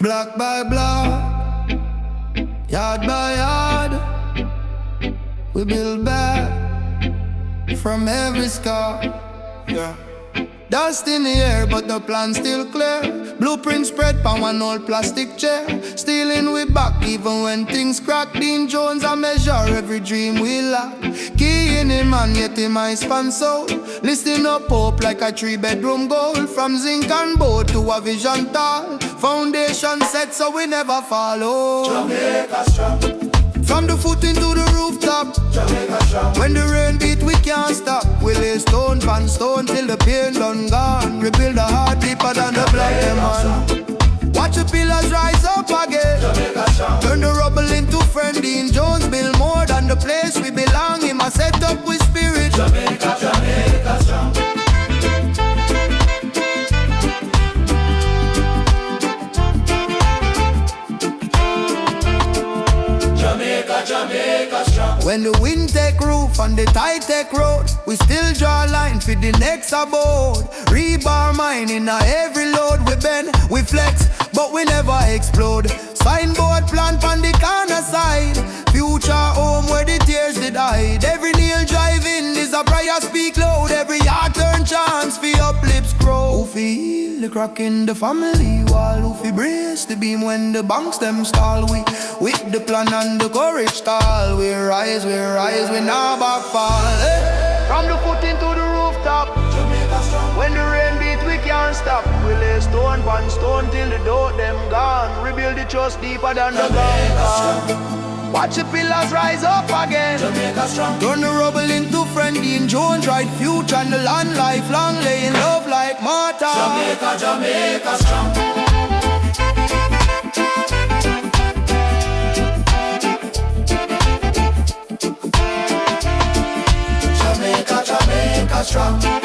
Block by block, yard by yard, we build back from every scar. Yeah. Dust in the air, but the plan still clear. Blueprint spread pan one old plastic chair. Stealing we back even when things crack. Dean Jones a measure every dream we lack. Key in him and yet him I span soul. Listing up hope like a 3-bedroom goal. From zinc and boat to a vision tall. Foundation set so we never follow. Jamaica Strong. From the footing to the rooftop, Jamaica Strong. when the rain beat we can't stop. We lay stone pan stone till the pain done gone. Rebuild a heart deeper than the blood them on. Watch the pillars rise up again. Jamaica Strong. Turn the rubble into friend. Dean Jones build more than the place we belong. Him a set up with spirit. Jamaica, Jamaica Strong. Jamaica, Jamaica Strong. When the wind take roof and the tide take road, we still draw line for the next abode. Rebar mine in a every load. We bend, we flex, but we never explode. Signboard plant on the corner side. Future home where the tears did hide. Every nail drive in is a prayer speak loud. Every heart turn chance for uplifts grow. Who feel the crack in the family wall? Who fi brace the beam when the banks them stall? We with the plan and the courage tall. We rise, we now back fall. From the footing to the rooftop, Jamaica Strong. when the rain beat we can't stop. We lay stone pan stone till the door them gone. Rebuild the trust deeper than the ground. Watch the pillars rise up again. Jamaica Strong. Turn the rubble into friend. Dean Jones right future and the land lifelong. Laying love like mortar. Jamaica, Jamaica Strong. Jamaica, Jamaica Strong.